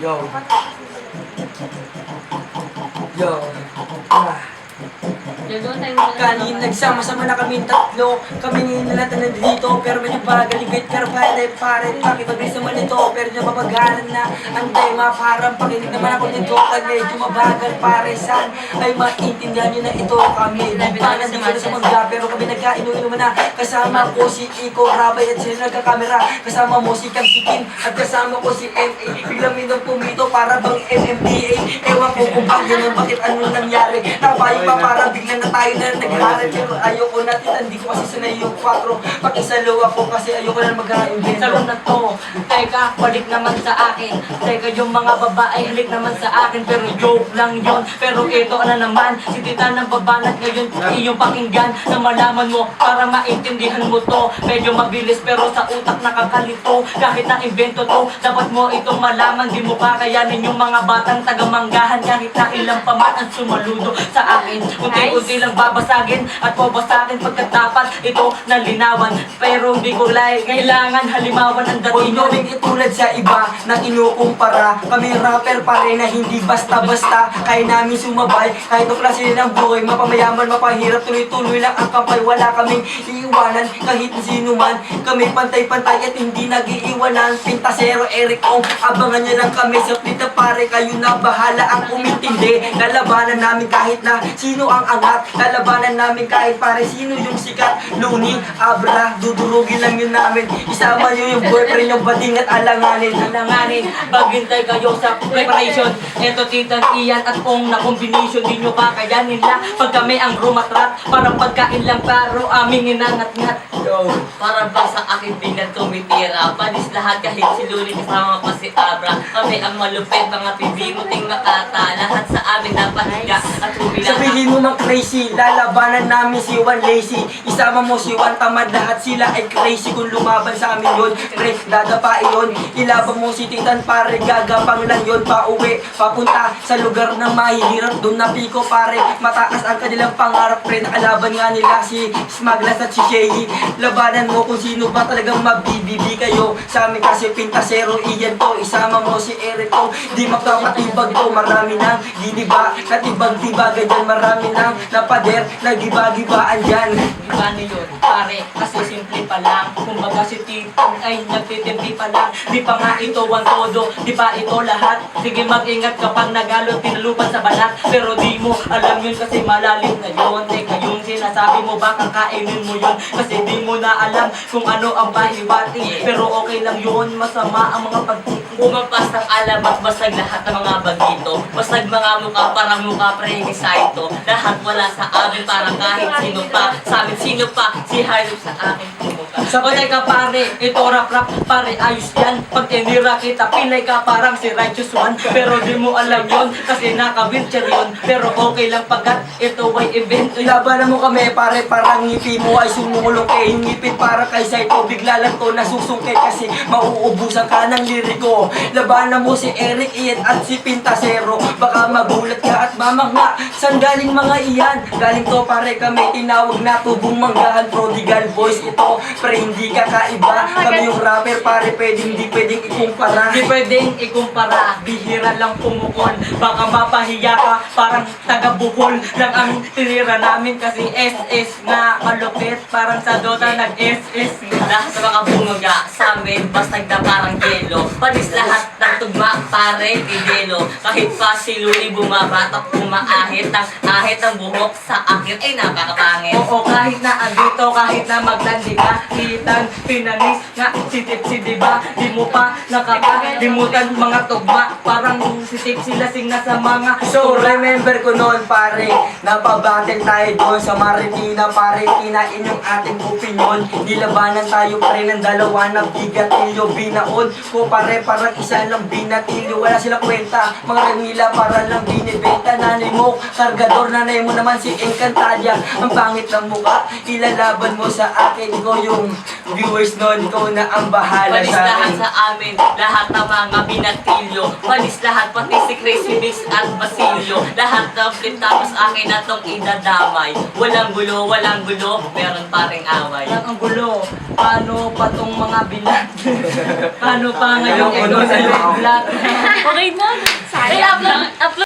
Yo. Yo. Ah. Kanin, nagsama-sama na kami tatlo. Kami ngayon na natin nandito. Pero medyo pagaligit. Pero pare, pakipagris naman ito. Pero medyo mapagalan na. Anday, parang pakinig naman ako nito. Kaya medyo mabagal pare. San ay maintindihan nyo na ito kami. Di pa nandito na sa mangga. Pero kami nagkainuinuman na. Kasama ko si Iko, Rabay at sila nagkakamera. Kasama mo si Kamsikin at kasama ko si MA. Biglang minong pumito para bang MMDA. Ewan ko kung bakit anong nangyari. Tapayo pa parang biglang na tayo na nag-aaral. Pero ayoko natin, hindi ko kasi sanay yung 4. Pakisalo ako kasi ayoko na mag-invento. Sa na to, teka, balik naman sa akin. Teka, yung mga babae, halik naman sa akin. Pero joke lang yun. Pero ito na naman, si tita ng babanat ngayon. Iyong pakinggan na malaman mo para maintindihan mo to. Medyo mabilis pero sa utak nakakalito. Kahit na invento to, dapat mo itong malaman. Di mo kakayanin yung mga batang tagamanggahan. Kahit na ilang paman ang sumaludo sa akin. Unti-unti lang babasagin at babasagin pagkatapat ito na linawan. Pero hindi ko kailangan halimawan ang Huwag dating nyo rin itulad sa iba na kinukumpara. Kami rapper pa rin na hindi basta-basta. Kaya namin sumabay kahit ang klase ng buhay. Mapamayaman, mapahirap, tuloy-tuloy lang ang kampay. Wala kaming iiwanan kahit sino man. Kami pantay-pantay at hindi nag-iiwanan. Pintasero, Eric Ong, abangan nyo lang kami sa Plita pare. Kayo na bahala ang umintindi. Lalabanan namin kahit na sino ang angat. Lalabanan namin kahit pare sino yung sikat. Luni, Abra, dudurugin lang yun namin. Isama nyo yung boyfriend yung bading at alanganin. Alanganin, maghintay kayo sa preparation. Eto titang iyan at kung na combination di nyo kakayanin lang. Pag kami ang rumatrat, parang pagkain lang pero aming inangat-ngat. Yo. Para ba sa akin bilang tumitira? Panis lahat kahit si Luli kasama pa si Abra. Kami ang malupit, mga pibimuting makata. Lahat sa amin napahiga at humilang. Sabihin mo mang crazy, lalabanan namin si Juan Lazy. Isama mo si Juan Tamad, lahat sila ay crazy. Kung lumaban sa amin yun, pre, dadapain yun. Ilaban mo si Titan pare, gagapang lang yun. Pauwi, papunta sa lugar ng mahihirap. Doon na piko pare, mataas ang kanilang pangarap pre. Nakalaban nga nila si Smaglas at si Shehi. Labanan mo kung sino ba talagang mabibibi kayo. Sa amin kasi Pintasero, iyan to. Isama mo si Eric Ong, di magkapatibag to. Marami nang giniba, natibag-tibagan dyan. Marami nang napader, nagiba-gibaan dyan. Paano yun, pare? Kasi simple pa lang. Kumbaga si Titang ay nagtitimpi pa lang. Di pa nga ito ang todo, di pa ito lahat. Sige mag-ingat kapag nagalot, tinalupan sa balat. Pero di mo alam yun kasi malalim na yun. Teka yung sinasabi mo baka kainin mo yun. Kasi di mo na alam kung ano ang pahiwati. Pero okay lang yun, masama ang mga Umampas ng alamat, basag lahat ng mga bagito. Basag mga mukha, parang mukha pre-excited. Lahat wala sa amin, parang kahit sino pa. Sa amin, sino pa? Si Harley sa akin pumuka. O teka pare, ito rap-rap pare, ayos yan. Pag tinira kita, pilay ka parang si Righteous One. Pero di mo alam yun, kasi naka-wheelchair yun. Pero okay lang pagkat ito ay event. Labanan mo kami pare, parang ngipin mo ay sumulong eh. Yung ngipin para kay Saito, bigla lang to nasusungkit kasi mauubusan ka ng liriko. Labanan mo si Eric Ian at si Pintasero. Baka magulat ka at mamangha. San galing mga iyan? Galing to pare kami tinawag na tubong manggahan. Prodigal boys ito, pre hindi ka kaiba. Kami yung rapper pare, hindi pwedeng ikumpara. Di pwedeng ikumpara, bihira lang pumukol. Baka mapahiya ka, parang taga-Bohol lang ang tinira namin. Kasi SS na malupit, parang sa Dota nag-SS. Lahat sa mga bumaga sa amin, basag na parang yelo. Panis lahat ng tugma, pare, idelo. Kahit pa si Luli bumabatak, bumaahit ang ahit ng buhok sa akin ay napakapangit. Oo, kahit na andito, kahit na maglandi ka, kitang pinanis nga si Tipsy, diba? Di mo pa nakakalimutan mga tugma. Parang si Tipsy lasing na sa mga So remember ko noon pare, napabattle tayo doon sa Marikina pare, kinain yung ating opinion. Nilabanan tayo pare ng dalawa na bigatilyo, binaon ko pare parang isa lang binatilyo. Wala silang kwenta, mga nila para lang binibenta. Nanay mo, kargador, nanay mo naman si Encantadia. Ang pangit ng mukha, ilalaban mo sa akin. Ikaw yung viewers noon, ikaw na ang bahala Panis sa lahat akin. sa amin, lahat ng mga binatilyo. Panis lahat, pati si Crazy Mix at Basilio. Lahat ng flip tapos akin at nung idadamay. walang gulo, meron pa ring away. Ang gulo, paano pa tong mga bilat? Paano pa ngayong Ayoko ito nun, sa ayoko. red black? Okay na. Kaya